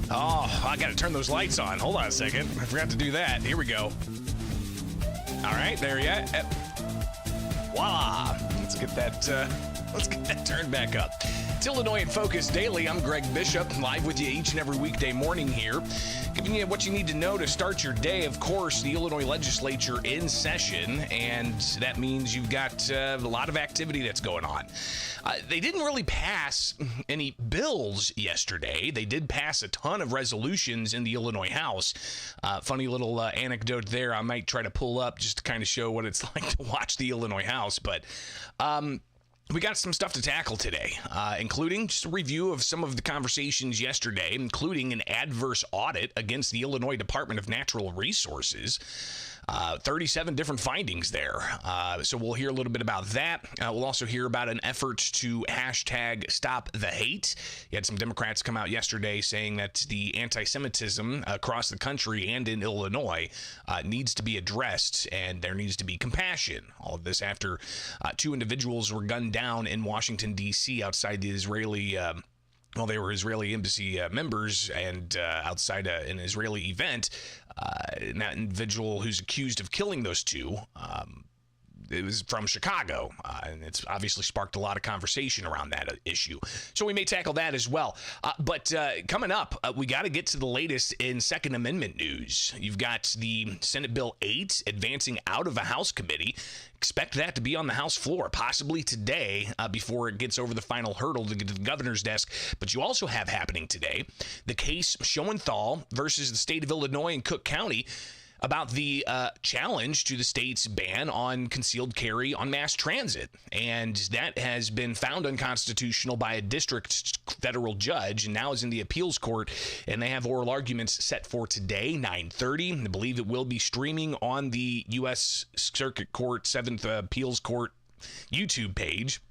Oh, I got to turn those lights on. Hold on a second. I forgot to do that. Here we go. All right, there you go. Voila. Let's get that turned back up. It's Illinois in Focus Daily. I'm Greg Bishop, live with you each and every weekday morning here, giving you what you need to know to start your day. Of course, the Illinois legislature in session, and that means you've got a lot of activity that's going on. They didn't really pass any bills yesterday. They did pass a ton of resolutions in the Illinois House. Funny little anecdote there I might try to pull up just to kind of show what it's like to watch the Illinois House. But we got some stuff to tackle today, including just a review of some of the conversations yesterday, including an adverse audit against the Illinois Department of Natural Resources. 37 different findings there. So we'll hear a little bit about that. We'll also hear about an effort to hashtag stop the hate. You had some Democrats come out yesterday saying that the anti-Semitism across the country and in Illinois needs to be addressed, and there needs to be compassion. All of this after two individuals were gunned down in Washington, D.C. outside the Israeli they were Israeli embassy members, and outside an Israeli event, and that individual who's accused of killing those two, it was from Chicago, and it's obviously sparked a lot of conversation around that issue. So we may tackle that as well. But coming up, we got to get to the latest in Second Amendment news. You've got the Senate Bill 8 advancing out of a House committee. Expect that to be on the House floor, possibly today, before it gets over the final hurdle to get to the governor's desk. But you also have happening today the case Schoenthal versus the state of Illinois and Cook County about the challenge to the state's ban on concealed carry on mass transit. And that has been found unconstitutional by a district federal judge and now is in the appeals court. And they have oral arguments set for today, 9:30. I believe it will be streaming on the U.S. Circuit Court 7th Appeals Court YouTube page.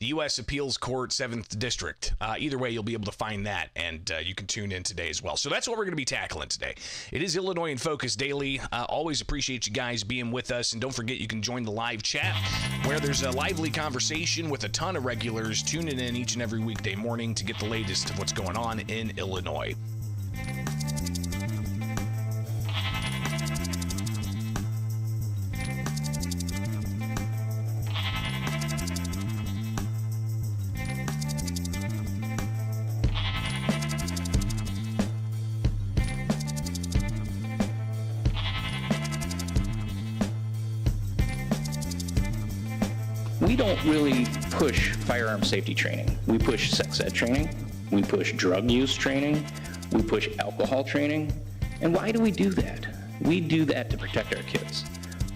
The U.S. Appeals Court 7th District. Either way, you'll be able to find that, and you can tune in today as well. So that's what we're going to be tackling today. It is Illinois in Focus Daily. Always appreciate you guys being with us, and don't forget you can join the live chat where there's a lively conversation with a ton of regulars tuning in each and every weekday morning to get the latest of what's going on in Illinois. We don't really push firearm safety training. We push sex ed training. We push drug use training. We push alcohol training. And why do we do that? We do that to protect our kids.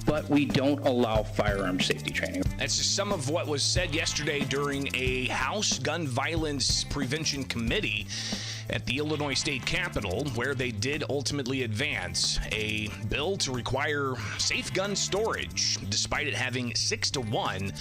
But we don't allow firearm safety training. That's just some of what was said yesterday during a House Gun Violence Prevention Committee at the Illinois State Capitol, where they did ultimately advance a bill to require safe gun storage, despite it having 6-1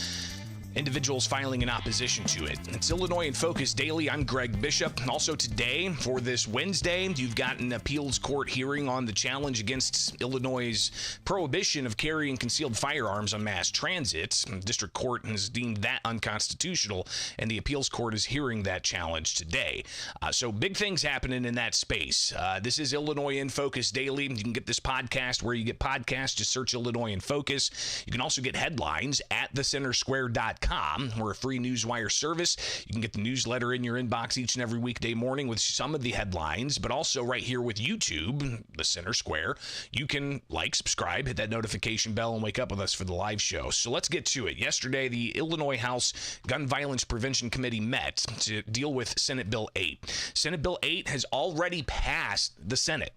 individuals filing in opposition to it. It's Illinois in Focus Daily. I'm Greg Bishop. Also today, for this Wednesday, you've got an appeals court hearing on the challenge against Illinois' prohibition of carrying concealed firearms on mass transit. The district court has deemed that unconstitutional, and the appeals court is hearing that challenge today. So big things happening in that space. This is Illinois in Focus Daily. You can get this podcast where you get podcasts. Just search Illinois in Focus. You can also get headlines at thecentersquare.com. newswire.com. We're a free newswire service. You can get the newsletter in your inbox each and every weekday morning with some of the headlines, but also right here with YouTube, the center square. You can like, subscribe, hit that notification bell, and wake up with us for the live show. So let's get to it. Yesterday, the Illinois House Gun Violence Prevention Committee met to deal with Senate Bill 8. Senate Bill 8 has already passed the Senate.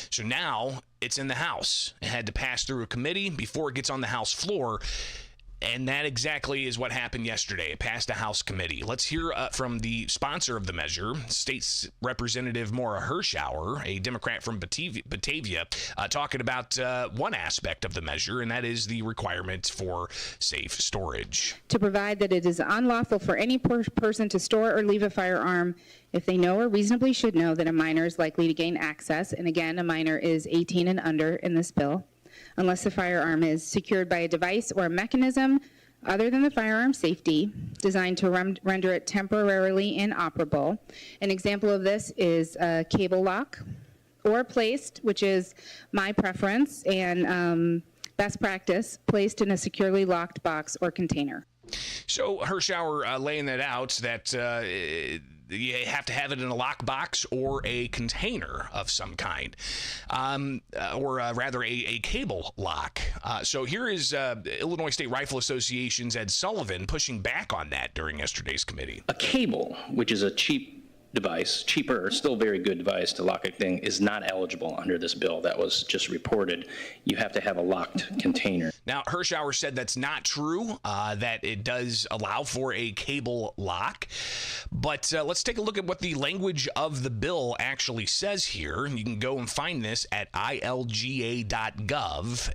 So now it's in the House. It had to pass through a committee before it gets on the House floor. And that exactly is what happened yesterday. It passed a House committee. Let's hear from the sponsor of the measure, State Representative Maura Hirschauer, a Democrat from Batavia, talking about one aspect of the measure, and that is the requirement for safe storage. To provide that it is unlawful for any person to store or leave a firearm if they know or reasonably should know that a minor is likely to gain access, and again, a minor is 18 and under in this bill, unless the firearm is secured by a device or a mechanism other than the firearm safety designed to render it temporarily inoperable. An example of this is a cable lock or placed, which is my preference and best practice, placed in a securely locked box or container. So Hirschauer laying that out, that you have to have it in a lockbox or a container of some kind, or rather a cable lock. So here is Illinois State Rifle Association's Ed Sullivan pushing back on that during yesterday's committee. A cable, which is a cheap device, cheaper, still very good device to lock a thing, is not eligible under this bill that was just reported. You have to have a locked container. Now, Hirschauer said that's not true, that it does allow for a cable lock. But let's take a look at what the language of the bill actually says here. You can go and find this at ilga.gov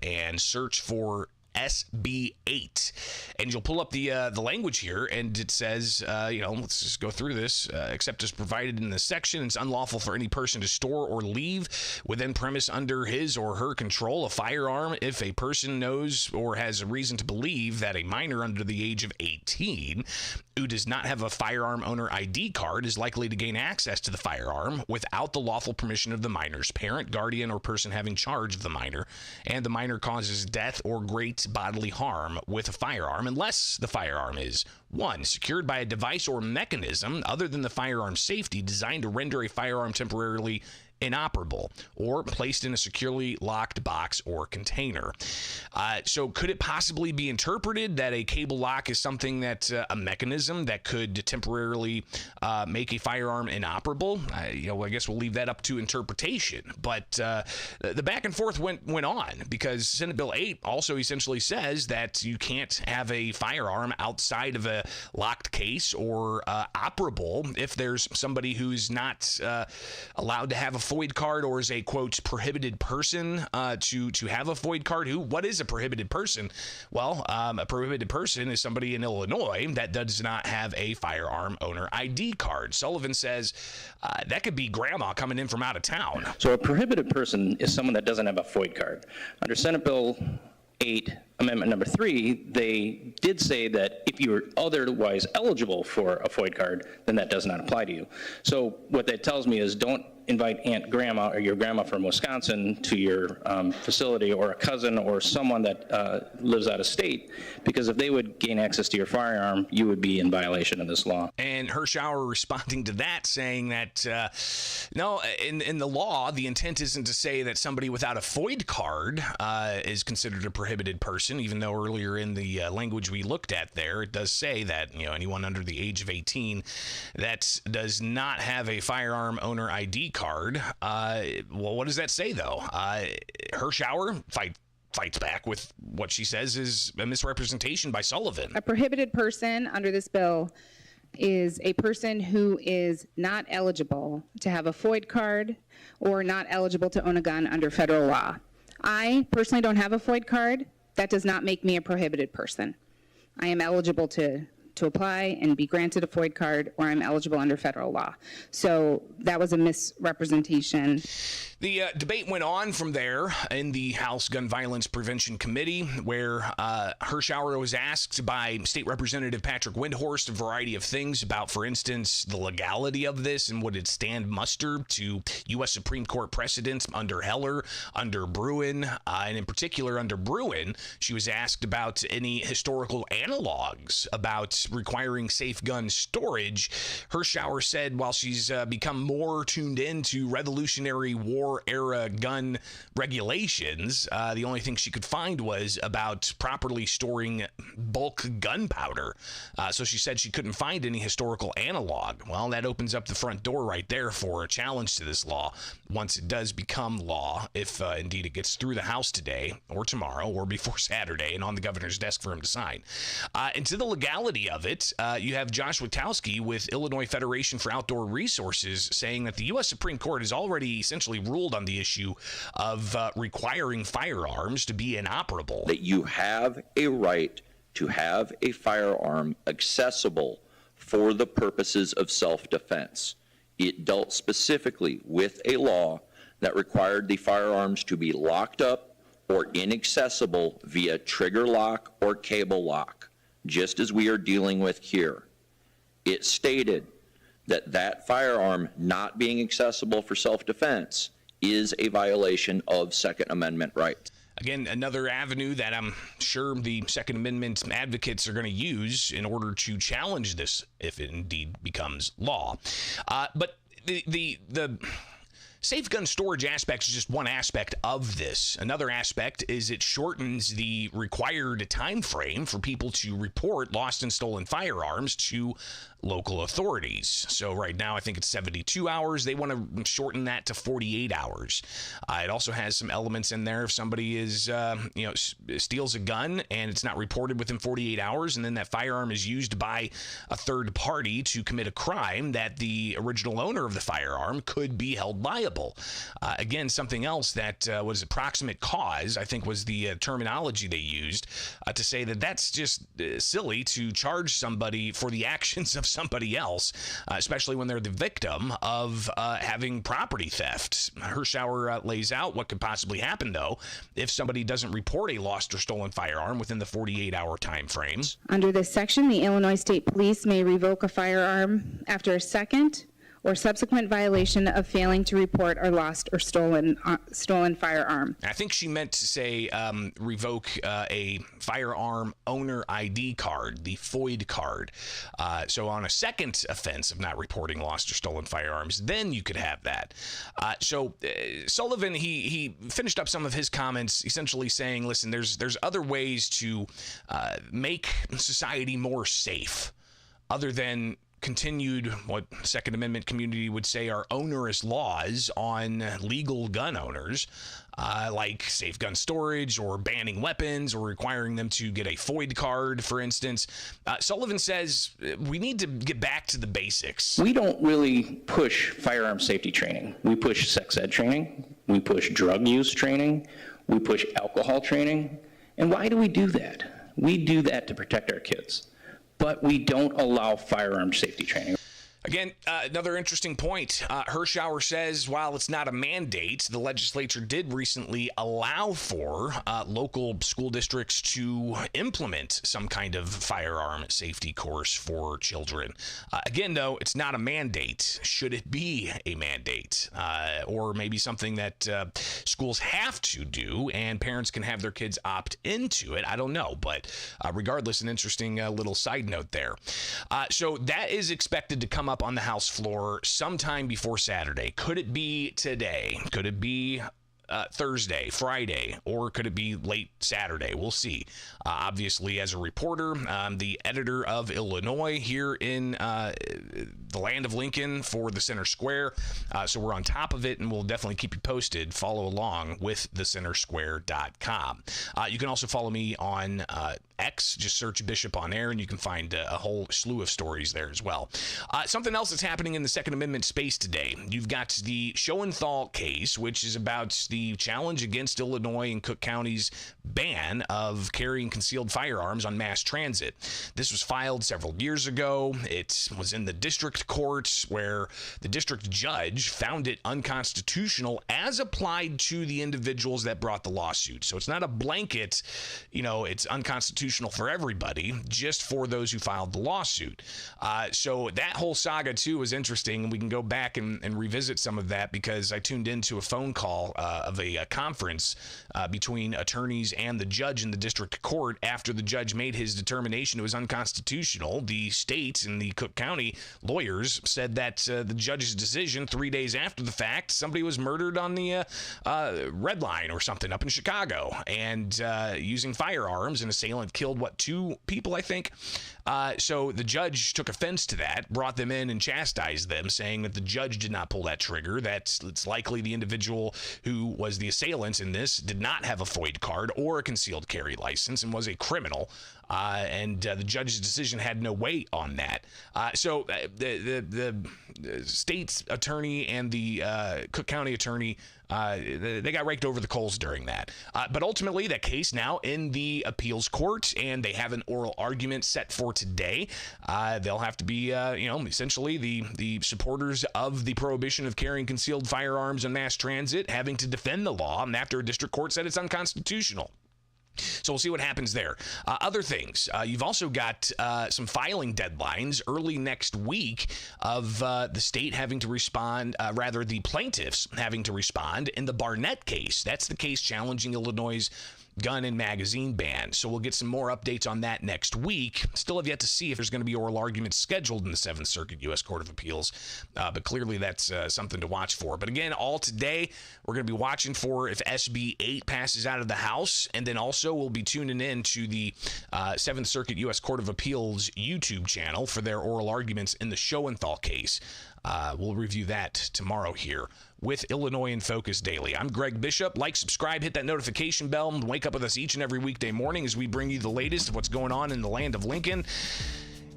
and search for SB 8, and you'll pull up the language here, and it says, let's just go through this. Except as provided in this section, it's unlawful for any person to store or leave within premise under his or her control a firearm if a person knows or has a reason to believe that a minor under the age of 18 who does not have a firearm owner ID card is likely to gain access to the firearm without the lawful permission of the minor's parent, guardian, or person having charge of the minor, and the minor causes death or great bodily harm with a firearm unless the firearm is 1. Secured by a device or mechanism other than the firearm safety designed to render a firearm temporarily inoperable, or placed in a securely locked box or container. So could it possibly be interpreted that a cable lock is something that a mechanism that could temporarily make a firearm inoperable? I guess we'll leave that up to interpretation. But the back and forth went on, because Senate Bill 8 also essentially says that you can't have a firearm outside of a locked case or operable if there's somebody who's not allowed to have a FOID card or is a, quote, prohibited person to have a FOID card. What is a prohibited person? Well, a prohibited person is somebody in Illinois that does not have a firearm owner ID card. Sullivan says that could be grandma coming in from out of town. So a prohibited person is someone that doesn't have a FOID card. Under Senate Bill 8, Amendment number 3, they did say that if you were otherwise eligible for a FOID card, then that does not apply to you. So what that tells me is don't invite Aunt Grandma or your grandma from Wisconsin to your facility, or a cousin or someone that lives out of state, because if they would gain access to your firearm, you would be in violation of this law. And Hirschauer responding to that, saying that, no, in the law, the intent isn't to say that somebody without a FOID card is considered a prohibited person, even though earlier in the language we looked at there, it does say that, anyone under the age of 18 that does not have a firearm owner ID card. Well, what does that say, though? Hirschauer fights back with what she says is a misrepresentation by Sullivan. A prohibited person under this bill is a person who is not eligible to have a FOID card or not eligible to own a gun under federal law. I personally don't have a FOID card. That does not make me a prohibited person. I am eligible to to apply and be granted a FOID card, or I'm eligible under federal law. So that was a misrepresentation. The debate went on from there in the House Gun Violence Prevention Committee, where Hirschauer was asked by State Representative Patrick Windhorst a variety of things about, for instance, the legality of this and would it stand muster to U.S. Supreme Court precedents under Heller, under Bruen, and in particular under Bruen. She was asked about any historical analogs about requiring safe gun storage. Hirschauer said while she's become more tuned into Revolutionary War era gun regulations, the only thing she could find was about properly storing bulk gunpowder. So she said she couldn't find any historical analog. Well, that opens up the front door right there for a challenge to this law once it does become law, if indeed it gets through the House today or tomorrow or before Saturday and on the governor's desk for him to sign. And to the legality of it, you have Josh Witowski with Illinois Federation for Outdoor Resources saying that the U.S. Supreme Court has already essentially ruled on the issue of requiring firearms to be inoperable. That you have a right to have a firearm accessible for the purposes of self-defense. It dealt specifically with a law that required the firearms to be locked up or inaccessible via trigger lock or cable lock, just as we are dealing with here. It stated that that firearm not being accessible for self-defense is a violation of Second Amendment rights. Again, another avenue that I'm sure the Second Amendment advocates are going to use in order to challenge this if it indeed becomes law. But the safe gun storage aspect is just one aspect of this. Another aspect is it shortens the required time frame for people to report lost and stolen firearms to local authorities. So right now, I think it's 72 hours. They want to shorten that to 48 hours. It also has some elements in there. If somebody is, steals a gun and it's not reported within 48 hours, and then that firearm is used by a third party to commit a crime, that the original owner of the firearm could be held liable. Again, something else that was approximate cause, I think was the terminology they used to say that that's just silly to charge somebody for the actions of somebody else, especially when they're the victim of having property theft. Hirschauer lays out what could possibly happen, though, if somebody doesn't report a lost or stolen firearm within the 48-hour time frame. Under this section, the Illinois State Police may revoke a firearm after a second or subsequent violation of failing to report a lost or stolen firearm. I think she meant to say revoke a firearm owner ID card, the FOID card. So on a second offense of not reporting lost or stolen firearms, then you could have that. Sullivan, he finished up some of his comments essentially saying, listen, there's other ways to make society more safe other than continued, what Second Amendment community would say are onerous laws on legal gun owners, like safe gun storage or banning weapons or requiring them to get a FOID card, for instance. Sullivan says we need to get back to the basics. We don't really push firearm safety training. We push sex ed training. We push drug use training. We push alcohol training. And why do we do that? We do that to protect our kids. But we don't allow firearm safety training. Again, another interesting point. Hirschauer says while it's not a mandate, the legislature did recently allow for local school districts to implement some kind of firearm safety course for children. Again, though, it's not a mandate. Should it be a mandate? Or maybe something that schools have to do and parents can have their kids opt into it? I don't know. But regardless, an interesting little side note there. So that is expected to come up on the House floor sometime before Saturday. Could it be today? Could it be Thursday, Friday, or could it be late Saturday? We'll see. Obviously, as a reporter, the editor of Illinois here in the land of Lincoln for the Center Square. So we're on top of it, and we'll definitely keep you posted. Follow along with thecentersquare.com. You can also follow me on X. Just search Bishop on Air, and you can find a whole slew of stories there as well. Something else that's happening in the Second Amendment space today. You've got the Schoenthal case, which is about the the challenge against Illinois and Cook County's ban of carrying concealed firearms on mass transit. This was filed several years ago. It was in the district court where the district judge found it unconstitutional as applied to the individuals that brought the lawsuit. So it's not a blanket, it's unconstitutional for everybody, just for those who filed the lawsuit. So that whole saga, too, was interesting, and we can go back and revisit some of that because I tuned into a phone call of a conference between attorneys and the judge in the district court after the judge made his determination it was unconstitutional. The state and the Cook County lawyers said that the judge's decision 3 days after the fact, somebody was murdered on the Red Line or something up in Chicago and using firearms. An assailant killed, 2 people, I think. So the judge took offense to that, brought them in and chastised them, saying that the judge did not pull that trigger, that it's likely the individual who was the assailant in this did not have a FOID card or a concealed carry license and was a criminal. And the judge's decision had no weight on that. So the state's attorney and the Cook County attorney, they got raked over the coals during that. But ultimately, that case now in the appeals court, and they have an oral argument set for today. They'll have to be, essentially the supporters of the prohibition of carrying concealed firearms in mass transit having to defend the law, and after a district court said it's unconstitutional. So we'll see what happens there. Other things, you've also got some filing deadlines early next week of the state having to respond, the plaintiffs having to respond in the Barnett case. That's the case challenging Illinois' gun and magazine ban. So we'll get some more updates on that next week. Still have yet to see if there's going to be oral arguments scheduled in the 7th Circuit U.S. Court of Appeals, but clearly that's something to watch for. But again, all today, we're going to be watching for if SB 8 passes out of the House, and then also we'll be tuning in to the 7th Circuit U.S. Court of Appeals YouTube channel for their oral arguments in the Schoenthal case. We'll review that tomorrow here with Illinois in Focus Daily. I'm Greg Bishop. Like, subscribe, hit that notification bell, and wake up with us each and every weekday morning as we bring you the latest of what's going on in the land of Lincoln.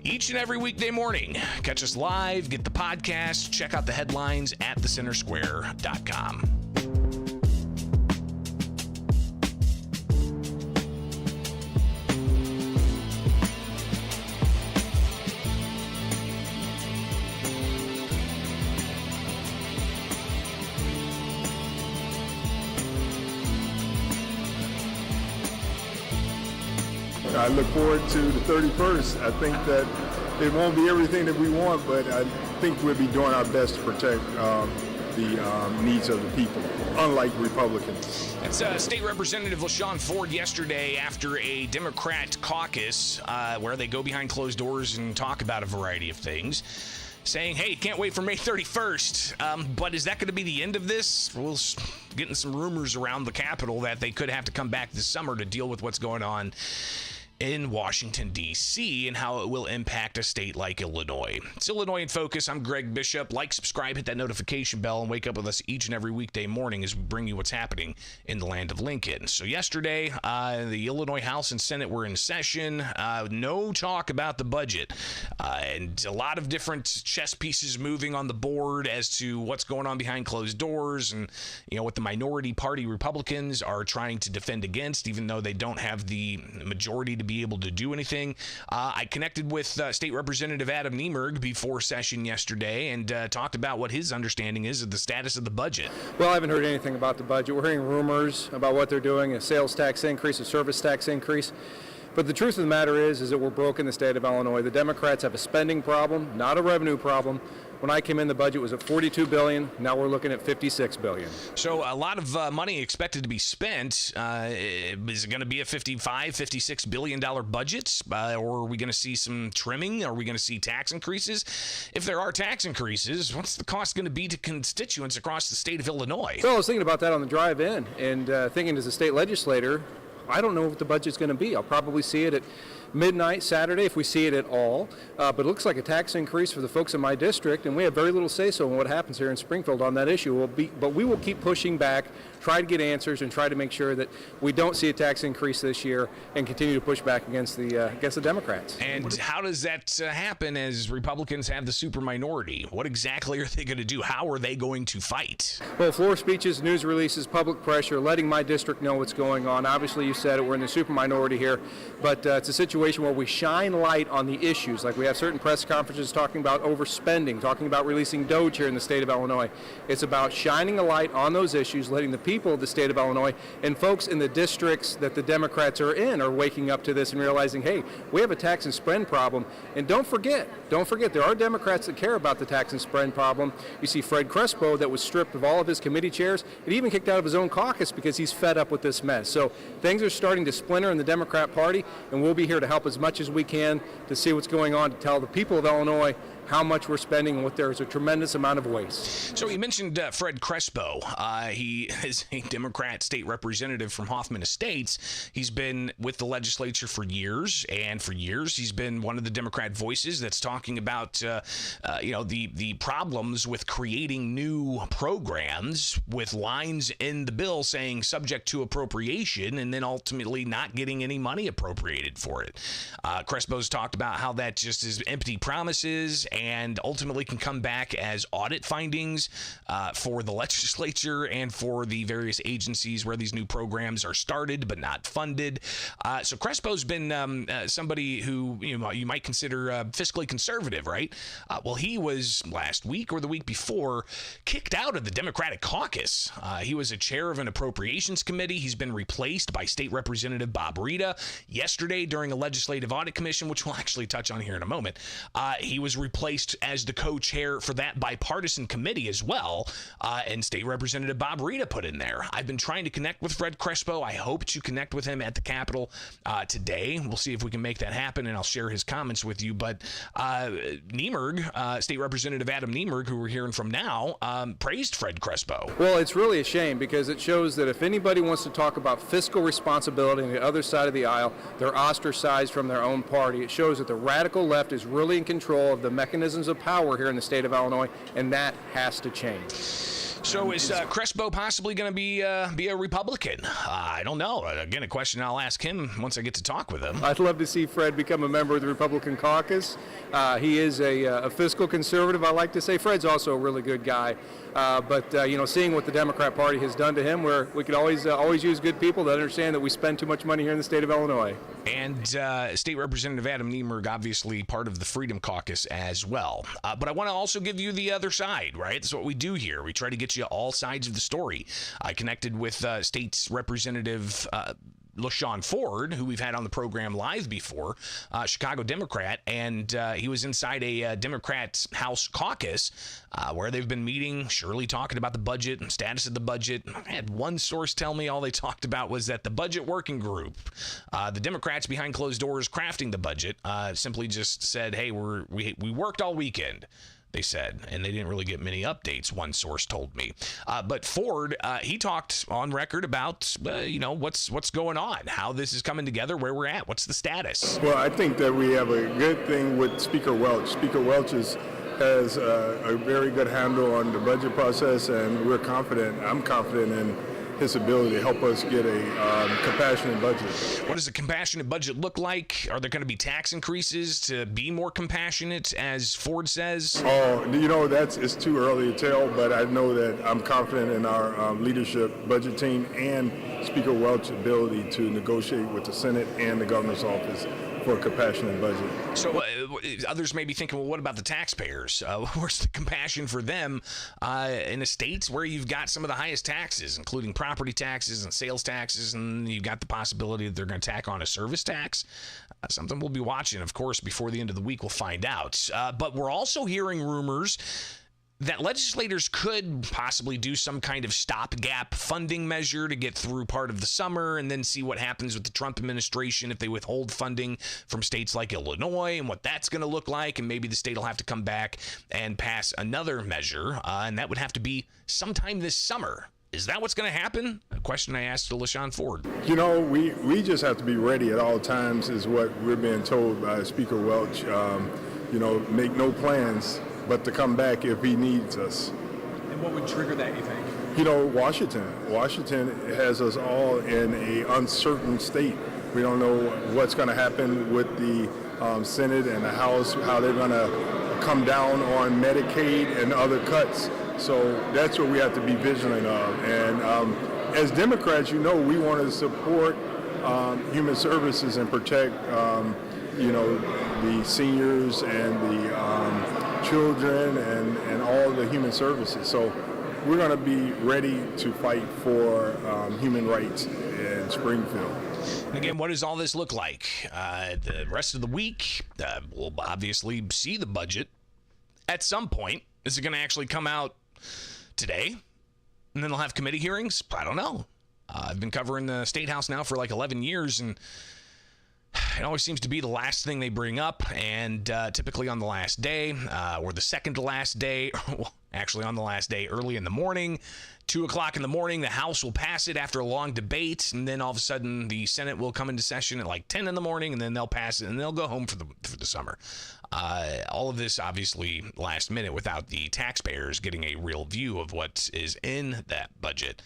Each and every weekday morning. Catch us live, get the podcast, check out the headlines at thecentersquare.com. I look forward to the 31st. I think that it won't be everything that we want, but I think we'll be doing our best to protect the needs of the people, unlike Republicans. That's State Representative LaShawn Ford yesterday after a Democrat caucus where they go behind closed doors and talk about a variety of things, saying, hey, can't wait for May 31st. But is that going to be the end of this? We're getting some rumors around the Capitol that they could have to come back this summer to deal with what's going on in Washington, D.C., and how it will impact a state like Illinois. It's Illinois in Focus. I'm Greg Bishop. Like, subscribe, hit that notification bell, and wake up with us each and every weekday morning as we bring you what's happening in the land of Lincoln. So yesterday, the Illinois House and Senate were in session. No talk about the budget. And a lot of different chess pieces moving on the board as to what's going on behind closed doors and, what the minority party Republicans are trying to defend against, even though they don't have the majority to be able to do anything. I connected with State Representative Adam Niemerg before session yesterday and talked about what his understanding is of the status of the budget. Well, I haven't heard anything about the budget. We're hearing rumors about what they're doing, a sales tax increase, a service tax increase. But the truth of the matter is that we're broke in the state of Illinois. The Democrats have a spending problem, not a revenue problem. When I came in, the budget was at $42 billion. Now we're looking at $56 billion. So a lot of money expected to be spent. Is it going to be a $56 billion budget? Or are we going to see some trimming? Are we going to see tax increases? If there are tax increases, what's the cost going to be to constituents across the state of Illinois? So I was thinking about that on the drive in and thinking as a state legislator, I don't know what the budget's going to be. I'll probably see it at midnight Saturday if we see it at all. But it looks like a tax increase for the folks in my district, and we have very little say-so in what happens here in Springfield on that issue. But we will keep pushing back, try to get answers, and try to make sure that we don't see a tax increase this year and continue to push back against the Democrats. And how does that happen as Republicans have the super minority? What exactly are they going to do? How are they going to fight? Well, floor speeches, news releases, public pressure, letting my district know what's going on. Obviously, you said it, we're in the super minority here, but it's a situation where we shine light on the issues. Like we have certain press conferences talking about overspending, talking about releasing Doge here in the state of Illinois. It's about shining a light on those issues, letting the people of the state of Illinois and folks in the districts that the Democrats are in are waking up to this and realizing, hey, we have a tax and spend problem. And don't forget, there are Democrats that care about the tax and spend problem. You see Fred Crespo that was stripped of all of his committee chairs and even kicked out of his own caucus because he's fed up with this mess. So things are starting to splinter in the Democrat Party, and we'll be here to help as much as we can to see what's going on, to tell the people of Illinois how much we're spending and what there is a tremendous amount of waste. So you mentioned Fred Crespo. He is a Democrat state representative from Hoffman Estates. He's been with the legislature for years, and for years he's been one of the Democrat voices that's talking about the problems with creating new programs with lines in the bill saying subject to appropriation and then ultimately not getting any money appropriated for it. Crespo's talked about how that just is empty promises and ultimately can come back as audit findings for the legislature and for the various agencies where these new programs are started but not funded. So Crespo's been somebody who you might consider fiscally conservative, right? Well, he was last week or the week before kicked out of the Democratic caucus. He was a chair of an appropriations committee. He's been replaced by State Representative Bob Rita. Yesterday, during a legislative audit commission, which we'll actually touch on here in a moment, he was replaced as the co-chair for that bipartisan committee as well, and State Representative Bob Rita put in there. I've been trying to connect with Fred Crespo. I hope to connect with him at the Capitol today. We'll see if we can make that happen, and I'll share his comments with you. But Niemerg, State Representative Adam Niemerg, who we're hearing from now, praised Fred Crespo. Well, it's really a shame because it shows that if anybody wants to talk about fiscal responsibility on the other side of the aisle, they're ostracized from their own party. It shows that the radical left is really in control of the mechanisms of power here in the state of Illinois, and that has to change. So is Crespo possibly going to be a Republican? I don't know. Again, a question I'll ask him once I get to talk with him. I'd love to see Fred become a member of the Republican caucus. He is a fiscal conservative, I like to say. Fred's also a really good guy. But seeing what the Democrat Party has done to him, where we could always use good people that understand that we spend too much money here in the state of Illinois. And State Representative Adam Niemerg, obviously part of the Freedom Caucus as well. But I want to also give you the other side, right? That's what we do here. We try to get you all sides of the story. I connected with State Representative LaShawn Ford, who we've had on the program live before, Chicago Democrat, and he was inside a Democrat House caucus where they've been meeting, surely talking about the budget and status of the budget. I had one source tell me all they talked about was that the budget working group, the Democrats behind closed doors crafting the budget, simply just said, hey, we worked all weekend, they said, and they didn't really get many updates, one source told me. But Ford, he talked on record about, what's going on, how this is coming together, where we're at, what's the status. Well, I think that we have a good thing with Speaker Welch. Speaker Welch has a very good handle on the budget process, and I'm confident in his ability to help us get a compassionate budget. What does a compassionate budget look like? Are there going to be tax increases to be more compassionate, as Ford says? Oh, it's too early to tell, but I know that I'm confident in our leadership budget team and Speaker Welch's ability to negotiate with the Senate and the governor's office for a compassionate budget. So others may be thinking, well, what about the taxpayers? Where's the compassion for them in the states where you've got some of the highest taxes, including property taxes and sales taxes, and you've got the possibility that they're going to tack on a service tax? Something we'll be watching, of course, before the end of the week. We'll find out. But we're also hearing rumors that legislators could possibly do some kind of stopgap funding measure to get through part of the summer and then see what happens with the Trump administration if they withhold funding from states like Illinois and what that's going to look like. And maybe the state will have to come back and pass another measure, and that would have to be sometime this summer. Is that what's going to happen? A question I asked to LaShawn Ford. You know, we just have to be ready at all times is what we're being told by Speaker Welch. You know, make no plans but to come back if he needs us. And what would trigger that, you think? You know, Washington has us all in a uncertain state. We don't know what's going to happen with the Senate and the House, how they're going to come down on Medicaid and other cuts. So that's what we have to be vigilant of. And as Democrats, you know, we want to support human services and protect, you know, the seniors and the children and all the human services. So we're going to be ready to fight for human rights in Springfield. Again, what does all this look like? The rest of the week, we'll obviously see the budget at some point. Is it going to actually come out today? And then they'll have committee hearings? I don't know. I've been covering the State House now for like 11 years, and it always seems to be the last thing they bring up, and typically on the last day or the second to last day, well, actually on the last day, early in the morning, 2 o'clock in the morning, the House will pass it after a long debate, and then all of a sudden the Senate will come into session at like 10 in the morning, and then they'll pass it, and they'll go home for the summer. All of this obviously last minute without the taxpayers getting a real view of what is in that budget.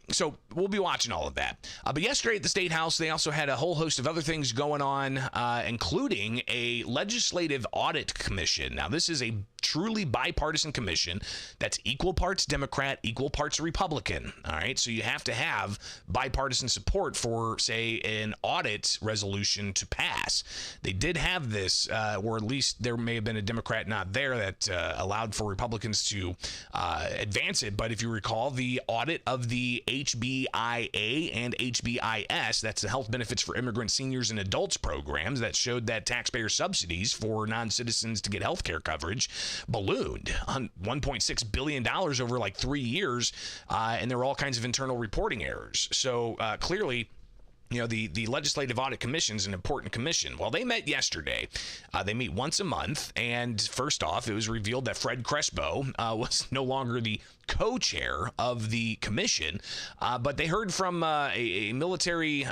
So we'll be watching all of that. But yesterday at the State House, they also had a whole host of other things going on, including a legislative audit commission. Now, this is a truly bipartisan commission that's equal parts Democrat, equal parts Republican. All right. So you have to have bipartisan support for, say, an audit resolution to pass. They did have this, or at least there may have been a Democrat not there that allowed for Republicans to advance it. But if you recall, the audit of the HBIA and HBIS, that's the Health Benefits for Immigrant Seniors and Adults programs, that showed that taxpayer subsidies for non-citizens to get health care coverage ballooned on $1.6 billion over like 3 years, and there were all kinds of internal reporting errors. So clearly, you know, the Legislative Audit Commission is an important commission. Well, they met yesterday. They meet once a month, and first off, it was revealed that Fred Crespo was no longer the co-chair of the commission, but they heard from a military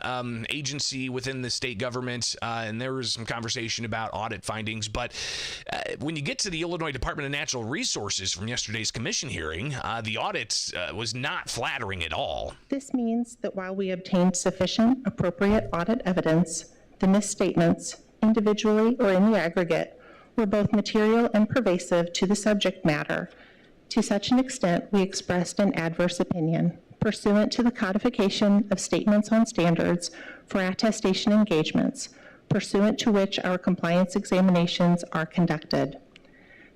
agency within the state government, and there was some conversation about audit findings. But when you get to the Illinois Department of Natural Resources from yesterday's commission hearing, the audit was not flattering at all. This means that while we obtained sufficient appropriate audit evidence, the misstatements, individually or in the aggregate, were both material and pervasive to the subject matter. To such an extent, we expressed an adverse opinion, pursuant to the codification of statements on standards for attestation engagements, pursuant to which our compliance examinations are conducted.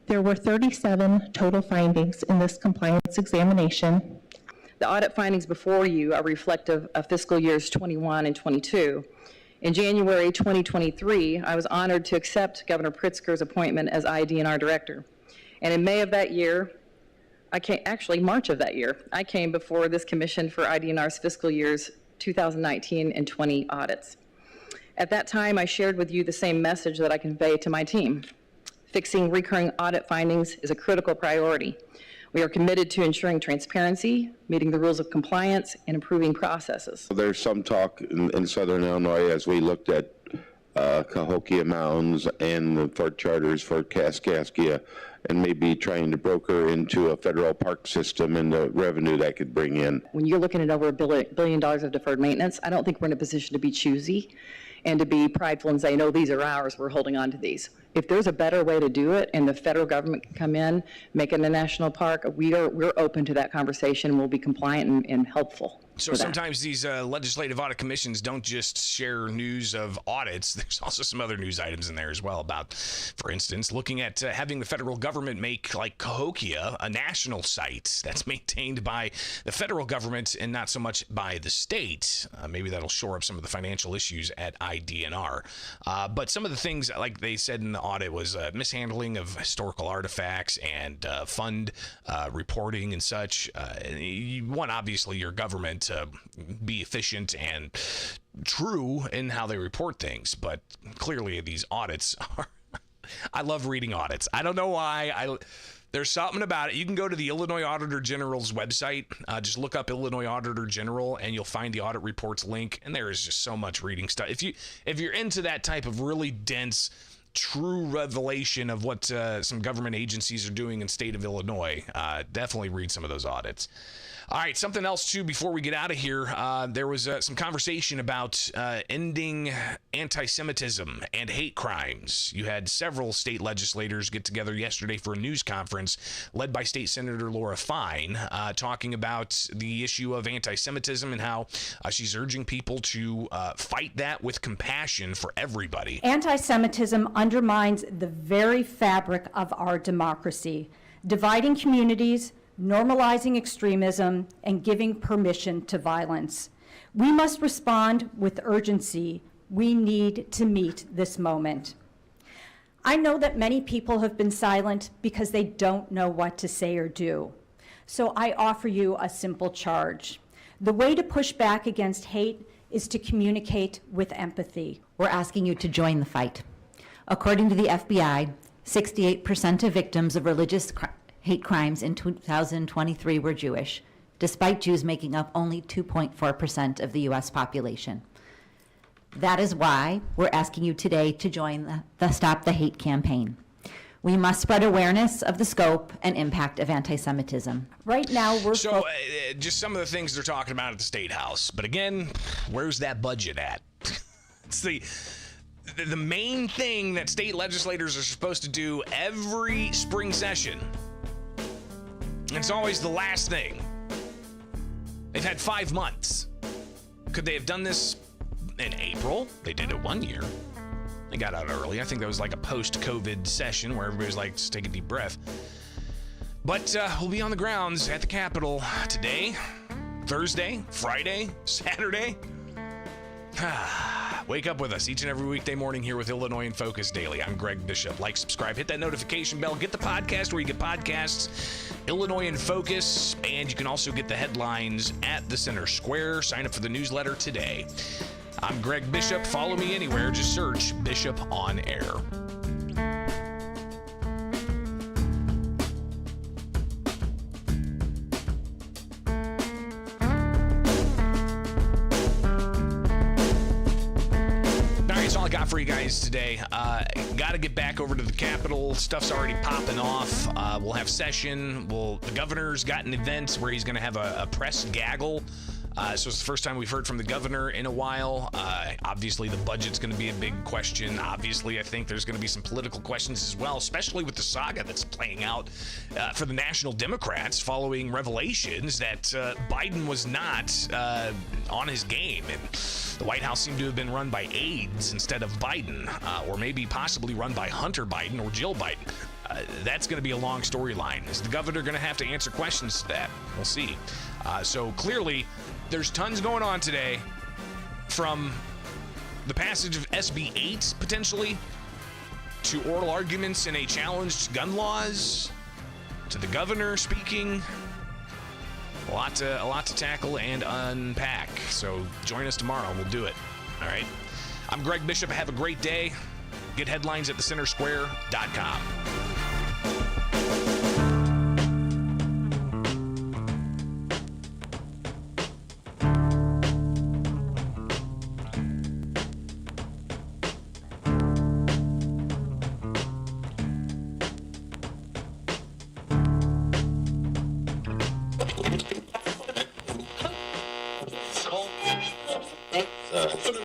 There were 37 total findings in this compliance examination. The audit findings before you are reflective of fiscal years 21 and 22. In January 2023, I was honored to accept Governor Pritzker's appointment as IDNR Director. And in May of that year, March of that year, I came before this commission for IDNR's fiscal years 2019 and 20 audits. At that time, I shared with you the same message that I convey to my team. Fixing recurring audit findings is a critical priority. We are committed to ensuring transparency, meeting the rules of compliance, and improving processes. There's some talk in Southern Illinois as we looked at Cahokia Mountains and the Fort Charters, Fort Kaskaskia, and maybe trying to broker into a federal park system and the revenue that could bring in. When you're looking at over $1 billion of deferred maintenance, I don't think we're in a position to be choosy and to be prideful and say, no, these are ours, we're holding on to these. If there's a better way to do it and the federal government can come in, make it a national park, we're open to that conversation. We'll be compliant and helpful. So sometimes these legislative audit commissions don't just share news of audits. There's also some other news items in there as well about, for instance, looking at having the federal government make like Cahokia a national site that's maintained by the federal government and not so much by the state. Maybe that'll shore up some of the financial issues at IDNR. But some of the things, like they said in the audit, was mishandling of historical artifacts and fund reporting and such. You want, obviously, your government to be efficient and true in how they report things, but clearly these audits are I love reading audits. I don't know why. There's something about it. You can go to the Illinois Auditor General's website. Just look up Illinois Auditor General, and you'll find the audit reports link. And there is just so much reading stuff. If you're into that type of really dense, true revelation of what some government agencies are doing in state of Illinois, definitely read some of those audits. All right, something else, too, before we get out of here. There was some conversation about ending anti-Semitism and hate crimes. You had several state legislators get together yesterday for a news conference led by State Senator Laura Fine, talking about the issue of anti-Semitism and how she's urging people to fight that with compassion for everybody. Anti-Semitism undermines the very fabric of our democracy, dividing communities, normalizing extremism, and giving permission to violence. We must respond with urgency. We need to meet this moment. I know that many people have been silent because they don't know what to say or do. So I offer you a simple charge. The way to push back against hate is to communicate with empathy. We're asking you to join the fight. According to the FBI, 68% of victims of religious hate crimes in 2023 were Jewish, despite Jews making up only 2.4% of the U.S. population. That is why we're asking you today to join the Stop the Hate campaign. We must spread awareness of the scope and impact of anti-Semitism. Right now, we're... So, just some of the things they're talking about at the State House. But again, where's that budget at? It's the main thing that state legislators are supposed to do every spring session. It's always the last thing. They've had 5 months. Could they have done this in April? They did it 1 year. They got out early. I think that was like a post-COVID session where everybody was like, just take a deep breath. But we'll be on the grounds at the Capitol today, Thursday, Friday, Saturday. Wake up with us each and every weekday morning here with Illinois in Focus Daily. I'm Greg Bishop. Like, subscribe, hit that notification bell, get the podcast where you get podcasts, Illinois in Focus, and you can also get the headlines at the Center Square. Sign up for the newsletter today. I'm Greg Bishop. Follow me anywhere. Just search Bishop on Air. Got for you guys today. Got to get back over to the Capitol. Stuff's already popping off. We'll have session. The governor's got an event where he's going to have a press gaggle. So it's the first time we've heard from the governor in a while. Obviously, the budget's going to be a big question. Obviously, I think there's going to be some political questions as well, especially with the saga that's playing out for the National Democrats following revelations that Biden was not on his game. And the White House seemed to have been run by aides instead of Biden, or maybe possibly run by Hunter Biden or Jill Biden. That's going to be a long storyline. Is the governor going to have to answer questions to that? We'll see. So clearly, there's tons going on today, from the passage of SB 8, potentially, to oral arguments in a challenged gun laws, to the governor speaking. A lot to tackle and unpack. So join us tomorrow. We'll do it. All right. I'm Greg Bishop. Have a great day. Get headlines at thecentersquare.com.